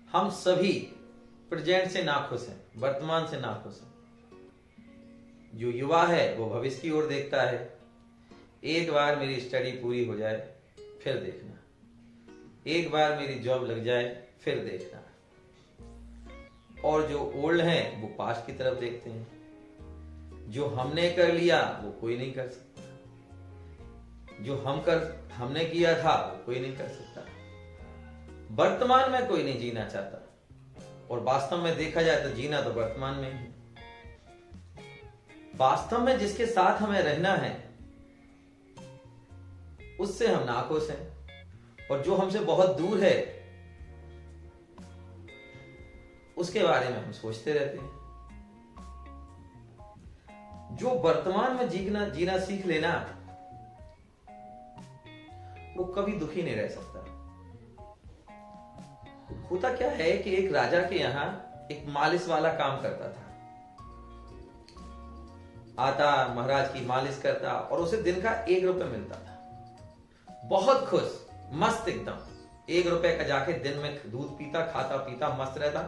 हम सभी प्रेजेंट से नाखुश हैं, वर्तमान से नाखुश हैं। जो युवा है वो भविष्य की ओर देखता है, एक बार मेरी स्टडी पूरी हो जाए फिर देखना, एक बार मेरी जॉब लग जाए फिर देखना। और जो ओल्ड हैं वो पास्ट की तरफ देखते हैं, जो हमने कर लिया वो कोई नहीं कर सकता, जो हमने किया था वो कोई नहीं कर सकता। वर्तमान में कोई नहीं जीना चाहता, और वास्तव में देखा जाए तो जीना तो वर्तमान में ही। वास्तव में जिसके साथ हमें रहना है उससे हम नाखुश हैं, और जो हमसे बहुत दूर है उसके बारे में हम सोचते रहते हैं। जो वर्तमान में जीना सीख लेना वो कभी दुखी नहीं रह सकता। होता क्या है कि एक राजा के यहां एक मालिश वाला काम करता था। आता, महाराज की मालिश करता और उसे दिन का 1 रुपए मिलता था। बहुत खुश, मस्त एकदम। 1 रुपए का जाके दिन में दूध पीता, खाता पीता, मस्त रहता,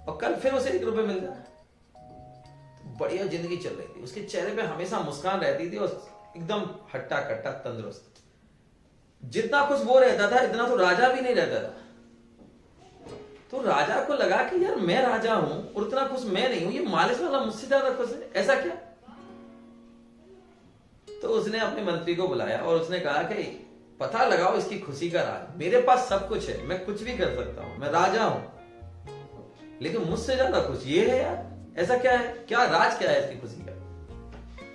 और कल फिर उसे 1 रुपए मिलता। तो बढ़िया जिंदगी चल रही थी, उसके चेहरे पे हमेशा मुस्कान रहती थी और एकदम हट्टा कट्टा तंदुरुस्त। जितना कुछ वो रहता था इतना तो राजा भी नहीं रहता था। तो राजा को लगा कि यार मैं राजा हूं और उतना खुश मैं नहीं हूं, ये मालिश वाला मुझसे ज्यादा खुश है, ऐसा क्या? तो उसने अपने मंत्री को बुलाया और उसने कहा कि पता लगाओ इसकी खुशी का राज। मेरे पास सब कुछ है, मैं कुछ भी कर सकता हूं, मैं राजा हूं, लेकिन मुझसे ज्यादा खुश ये है यार, ऐसा क्या है? क्या राज क्या है इसकी खुशी का?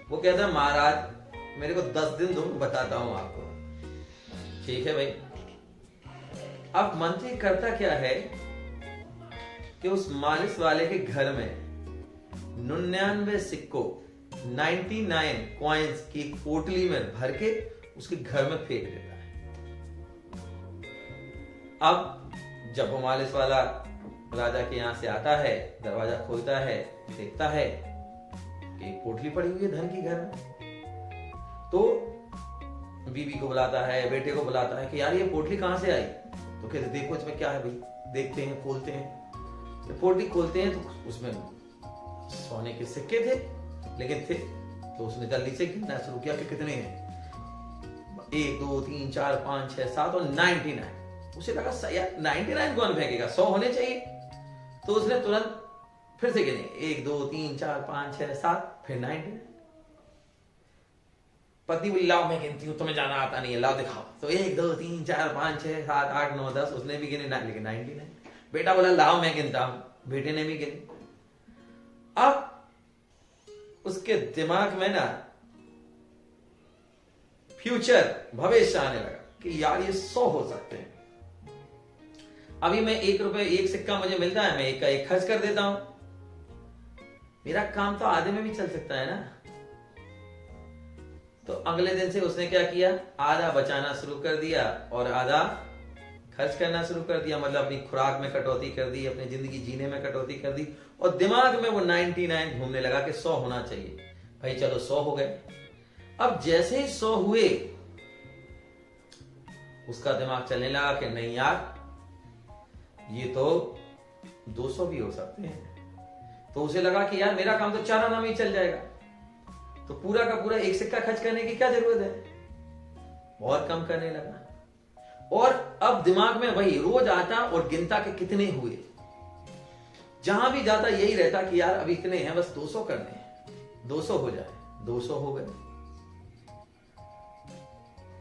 वो कहता है महाराज मेरे को 10 दिन दो, बताता हूं आपको। ठीक है भाई। अब मंत्री करता क्या है कि उस मालिश वाले के घर में 99 सिक्कों, 99 कॉइन्स की पोटली में भर के उसके घर में फेंक देता है। अब जब वो मालिश वाला राजा के यहां से आता है, दरवाजा खोलता है, देखता है कि एक पोटली पड़ी हुई है धन की घर में। तो बीवी को बुलाता है, बेटे को बुलाता है कि यार ये पोटली कहां से आई? तो कहते देखो इसमें क्या है भाई। देखते हैं, खोलते हैं, तो पोटली खोलते हैं तो उसमें सोने के सिक्के थे, लेकिन थे। तो उसने जल्दी से गिनना शुरू किया कि कितने हैं। 1 2 3 4 5 6 7 और 99। उसे लगा यार 99 कौन फेंकेगा, 100 होने चाहिए। तो उसने तुरंत फिर से गिने, 1 2 3 4 5 6 7, फिर 99। पति बोली लाओ मैं गिनती हूँ, तुम्हें जाना आता नहीं है, लाओ दिखाओ। तो 1 2 3 4 5 6 7 8 9 10 उसने भी गिने, लेकिन 99। बेटा बोला लाओ मैं गिनता हूं, बेटे ने भी गिने। अब उसके दिमाग में ना फ्यूचर, भविष्य आने लगा कि यार ये 100 हो सकते हैं। अभी मैं 1 रुपए 1 सिक्का मुझे मिलता है, मैं 1 का 1 खर्च कर देता हूं, मेरा काम तो आधे में भी चल सकता है ना। तो अगले दिन से उसने क्या किया, आधा बचाना शुरू कर दिया और आधा खर्च करना शुरू कर दिया। मतलब अपनी खुराक में कटौती कर दी, अपनी जिंदगी जीने में कटौती कर दी, और दिमाग में वो 99 घूमने लगा कि 100 होना चाहिए। भाई चलो 100 हो गए। अब जैसे ही 100 हुए उसका दिमाग चलने लगा कि नहीं यार ये तो 200 भी हो सकते हैं। तो उसे लगा कि यार मेरा काम तो 4 आना में ही चल जाएगा, तो पूरा का पूरा 1 सिक्का खर्च करने की क्या जरूरत है। बहुत कम करने लगा, और अब दिमाग में वही रोज आता और गिनता के कितने हुए। जहां भी जाता यही रहता कि यार अभी इतने हैं, बस 200 करने हैं, 200 हो जाए। 200 हो गए।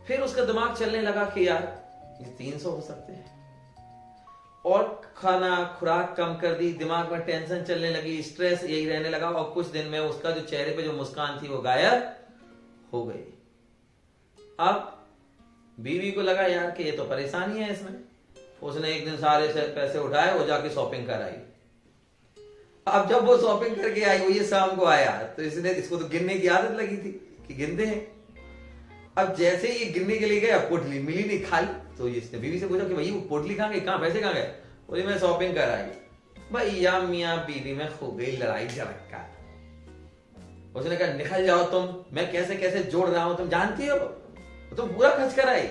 फिर उसका दिमाग चलने लगा कि यार ये 300 हो सकते हैं, और खाना खुराक कम कर दी, दिमाग में टेंशन चलने लगी, स्ट्रेस यही रहने लगा, और कुछ दिन में उसका जो चेहरे पे जो मुस्कान थी वो गायब हो गई। अब बीवी को लगा यार कि ये तो परेशानी है इसमें। उसने एक दिन सारे से पैसे उठाए, वो जाके शॉपिंग कर आई। अब जब वो शॉपिंग करके आई, वो ये शाम को आया, तो इसको तो गिनने की आदत लगी थी कि गिनते हैं। अब जैसे ही गिनने के लिए गया, पोटली मिली नहीं, खाली। तो इसने बीवी से पूछा कि भाई वो पोटली कहां गई, कहां पैसे कहां गए? बोली मैं शॉपिंग कर आई। भैया मियाँ बीवी में हो गई लड़ाई झड़का। उसने कहा निकल जाओ तुम, मैं कैसे कैसे जोड़ रहा हूं तुम जानती हो, तुम पूरा खर्च कर आई।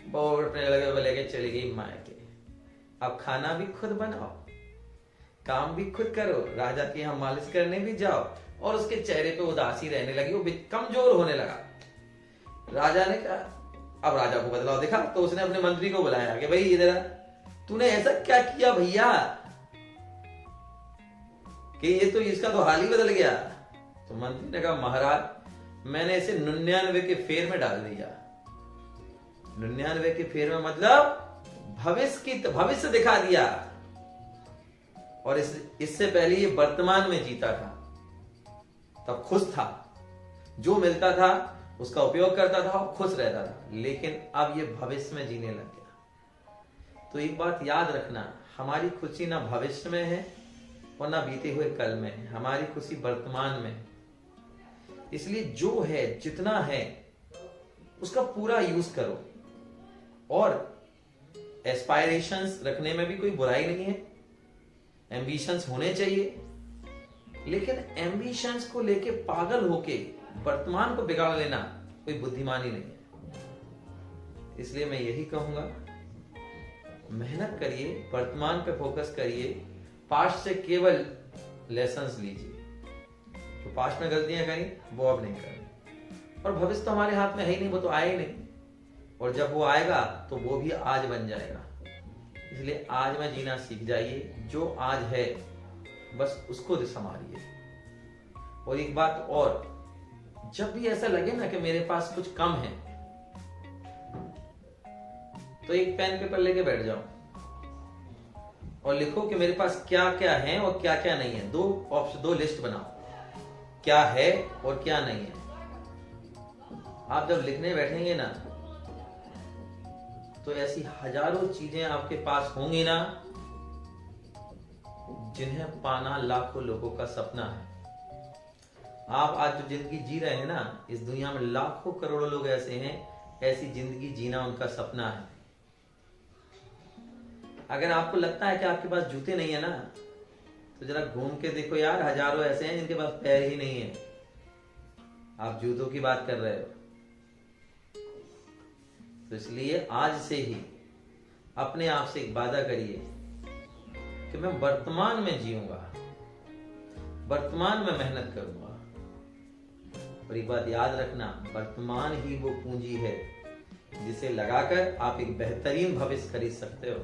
बहुत अपने लगे लेके चली गई मायके। अब खाना भी खुद बनाओ, काम भी खुद करो, राजा के यहाँ मालिश करने भी जाओ। और उसके चेहरे पे उदासी रहने लगी, वो कमजोर होने लगा। राजा ने कहा अब राजा को बदलाव दिखा, तो उसने अपने मंत्री को बुलाया कि भाई इधर तूने ऐसा क्या किया भैया कि ये तो इसका तो हाल ही बदल गया। तो मंत्री ने कहा महाराज मैंने इसे 99 के फेर में डाल दिया। 99 के फेर में मतलब भविष्य दिखा दिया। और इससे पहले ये वर्तमान में जीता था, तब खुश था, जो मिलता था उसका उपयोग करता था और खुश रहता था। लेकिन अब ये भविष्य में जीने लग गया। तो एक बात याद रखना, हमारी खुशी ना भविष्य में है और ना बीते हुए कल में है, हमारी खुशी वर्तमान में है। इसलिए जो है जितना है उसका पूरा यूज करो। और एस्पायरेशंस रखने में भी कोई बुराई नहीं है, एम्बिशंस होने चाहिए, लेकिन एम्बिशंस को लेके पागल होके वर्तमान को बिगाड़ लेना कोई बुद्धिमानी नहीं है। इसलिए मैं यही कहूंगा, मेहनत करिए, वर्तमान पे फोकस करिए, पास्ट से केवल लेसन्स लीजिए। तो पास्ट में गलतियां करी वो अब नहीं करनी। और भविष्य तो हमारे हाथ में है ही नहीं, वो तो आए ही नहीं। और जब वो आएगा तो वो भी आज बन जाएगा। इसलिए आज में जीना सीख जाइए, जो आज है बस उसको संभालिए। और एक बात और, जब भी ऐसा लगे ना कि मेरे पास कुछ कम है, तो एक पेन पेपर लेके बैठ जाओ और लिखो कि मेरे पास क्या क्या है और क्या क्या नहीं है। दो लिस्ट बनाओ, क्या है और क्या नहीं है। आप जब लिखने बैठेंगे ना तो ऐसी हजारों चीजें आपके पास होंगी ना जिन्हें पाना लाखों लोगों का सपना है। आप आज जो जिंदगी जी रहे हैं ना, इस दुनिया में लाखों करोड़ों लोग ऐसे हैं, ऐसी जिंदगी जीना उनका सपना है। अगर आपको लगता है कि आपके पास जूते नहीं है ना, तो जरा घूम के देखो यार, हजारों ऐसे हैं जिनके पास पैर ही नहीं है। आप जूतों की बात कर रहे हो। तो इसलिए आज से ही अपने आप से एक वादा करिए कि मैं वर्तमान में जीऊंगा, वर्तमान में मेहनत करूंगा। और एक बात याद रखना, वर्तमान ही वो पूंजी है जिसे लगाकर आप एक बेहतरीन भविष्य खरीद सकते हो।